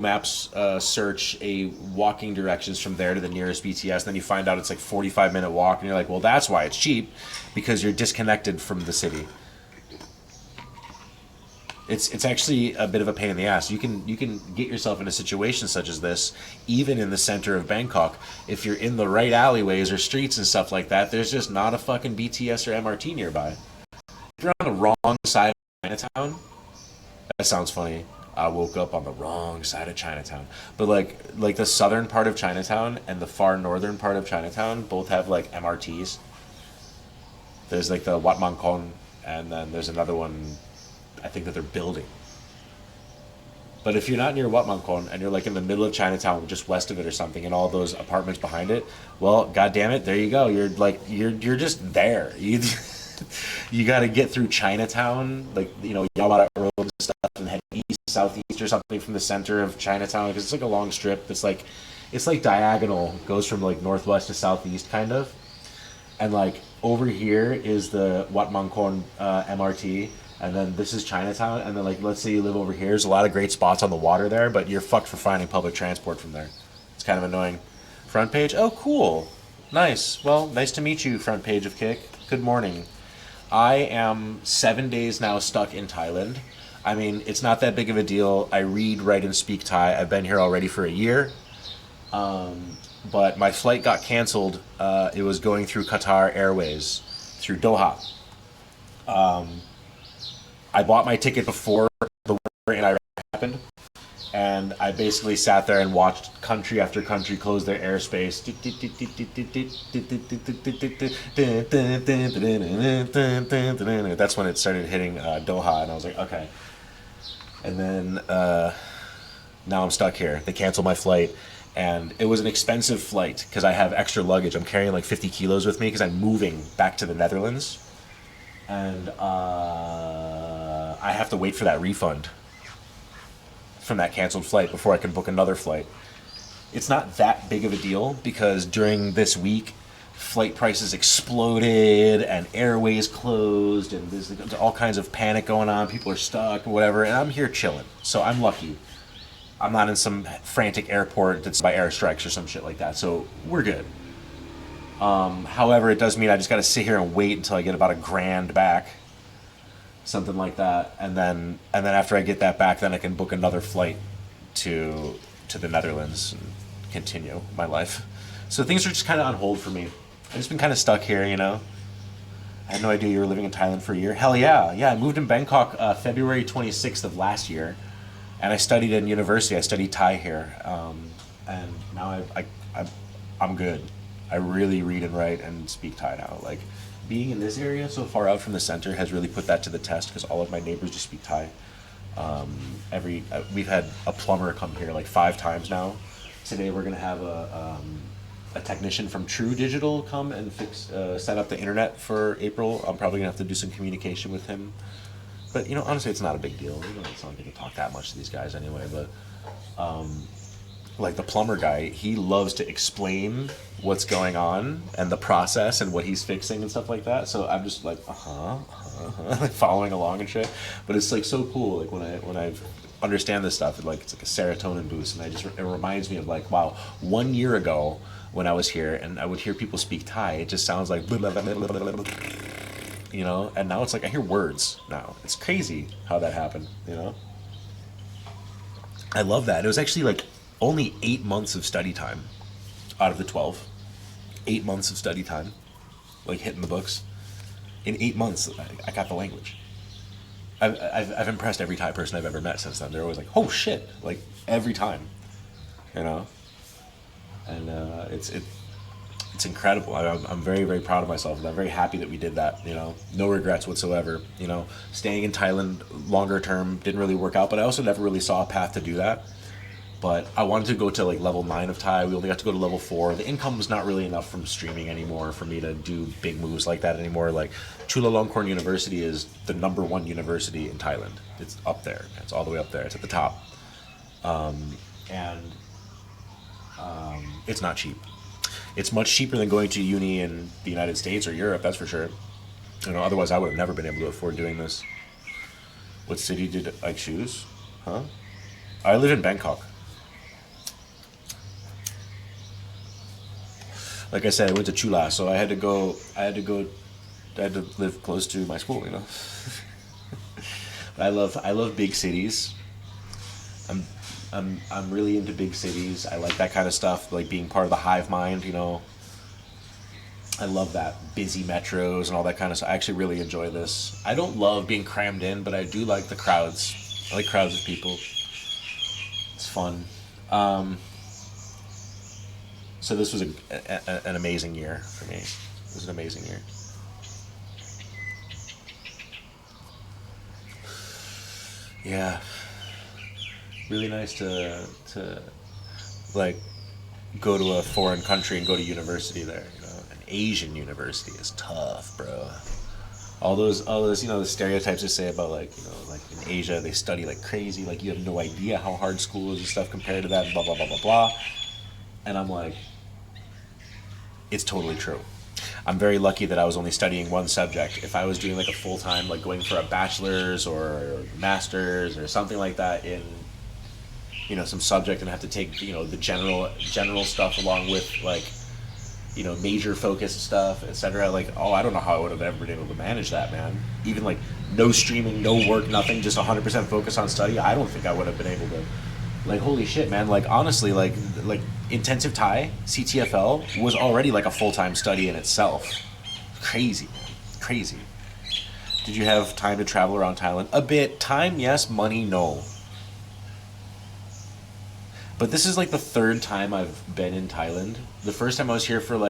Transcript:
Maps search a walking directions from there to the nearest BTS. Then you find out it's like 45-minute walk, and you're like, well, that's why it's cheap, because you're disconnected from the city. It's actually a bit of a pain in the ass. You can get yourself in a situation such as this, even in the center of Bangkok. If you're in the right alleyways or streets and stuff like that, there's just not a fucking BTS or MRT nearby. If you're on the wrong side of Chinatown, that sounds funny. I woke up on the wrong side of Chinatown. But like the southern part of Chinatown and the far northern part of Chinatown both have like MRTs. There's like the Wat Mang Kon, and then there's another one I think that they're building. But if you're not near Wat Mang Kon and you're like in the middle of Chinatown, just west of it or something, and all those apartments behind it, well, god damn it, there you go. You're just there. You got to get through Chinatown, like Yamada Road and stuff, and head east, southeast or something from the center of Chinatown, because it's like a long strip that's like it's like diagonal, goes from like northwest to southeast kind of, and like over here is the Wat Mang Kon MRT, and then this is Chinatown, and then like let's say you live over here, there's a lot of great spots on the water there, but you're fucked for finding public transport from there. It's kind of annoying. Front page, oh cool, nice. Well, nice to meet you, front page of Kick. Good morning. I am 7 days now stuck in Thailand. I mean, it's not that big of a deal. I read, write, and speak Thai. I've been here already for a year. But my flight got canceled. It was going through Qatar Airways, through Doha. I bought my ticket before the war in Iraq happened. And I basically sat there and watched country after country close their airspace. That's when it started hitting Doha, and I was like, okay. And then now I'm stuck here. They canceled my flight, and it was an expensive flight because I have extra luggage. I'm carrying like 50 kilos with me because I'm moving back to the Netherlands, and I have to wait for that refund from that canceled flight before I can book another flight. It's not that big of a deal because during this week, flight prices exploded and airways closed, and there's all kinds of panic going on. People are stuck or whatever, and I'm here chilling. So I'm lucky. I'm not in some frantic airport that's by airstrikes or some shit like that. So we're good. However, it does mean I just got to sit here and wait until I get about $1,000 back, something like that, and then after I get that back, then I can book another flight to the Netherlands and continue my life. So things are just kind of on hold for me. I've just been kind of stuck here, I had no idea you were living in Thailand for a year. Hell yeah, yeah. I moved in Bangkok February 26th of last year, and I studied in university. I studied Thai here, and now I'm good. I really read and write and speak Thai now. Like, being in this area so far out from the center has really put that to the test because all of my neighbors just speak Thai. We've had a plumber come here like 5 times now. Today we're gonna have a technician from True Digital come and set up the internet for April. I'm probably gonna have to do some communication with him. But honestly, it's not a big deal. It's not going to talk that much to these guys anyway. But like the plumber guy, he loves to explain what's going on and the process and what he's fixing and stuff like that. So I'm just like, like following along and shit. But it's like so cool. Like when I understand this stuff, it's like a serotonin boost, and it reminds me of like, wow, 1 year ago when I was here and I would hear people speak Thai, it just sounds like, and now it's like I hear words now. It's crazy how that happened. I love that. It was actually like only 8 months of study time out of the 12. 8 months of study time, like hitting the books. In 8 months, I got the language. I've impressed every Thai person I've ever met since then. They're always like, "Oh shit!" Like every time, and it's incredible. I'm very, very proud of myself, and I'm very happy that we did that. No regrets whatsoever. Staying in Thailand longer term didn't really work out, but I also never really saw a path to do that. But I wanted to go to like level 9 of Thai. We only got to go to level 4. The income was not really enough from streaming anymore for me to do big moves like that anymore. Like Chulalongkorn University is the #1 university in Thailand. It's up there. It's all the way up there. It's at the top, and it's not cheap. It's much cheaper than going to uni in the United States or Europe, that's for sure. Otherwise I would have never been able to afford doing this. What city did I choose? Huh? I live in Bangkok. Like I said, I went to Chula, so I had to go. I had to live close to my school. You know. I love big cities. I'm I'm really into big cities. I like that kind of stuff, like being part of the hive mind. You know, I love that busy metros and all that kind of stuff. I actually really enjoy this. I don't love being crammed in, but I do like the crowds. I like crowds of people. It's fun. Um, so this was an amazing year for me. It was an amazing year. Yeah, really nice to like go to a foreign country and go to university there. You know, an Asian university is tough, bro. All those, the stereotypes they say about like, like in Asia they study like crazy, like you have no idea how hard school is and stuff compared to that, and blah blah blah blah blah. And I'm like, it's totally true. I'm very lucky that I was only studying one subject. If I was doing like a full time, like going for a bachelor's or master's or something like that in, some subject, and have to take, the general stuff along with like, major focused stuff, etc. Like, oh, I don't know how I would have ever been able to manage that, man. Even like no streaming, no work, nothing, just 100% focus on study. I don't think I would have been able to. Like, holy shit, man. Like, honestly, like intensive Thai CTFL was already like a full time study in itself. Crazy, man. Crazy. Did you have time to travel around Thailand? A bit. Time, yes. Money, no. But this is like the third time I've been in Thailand. The first time I was here for like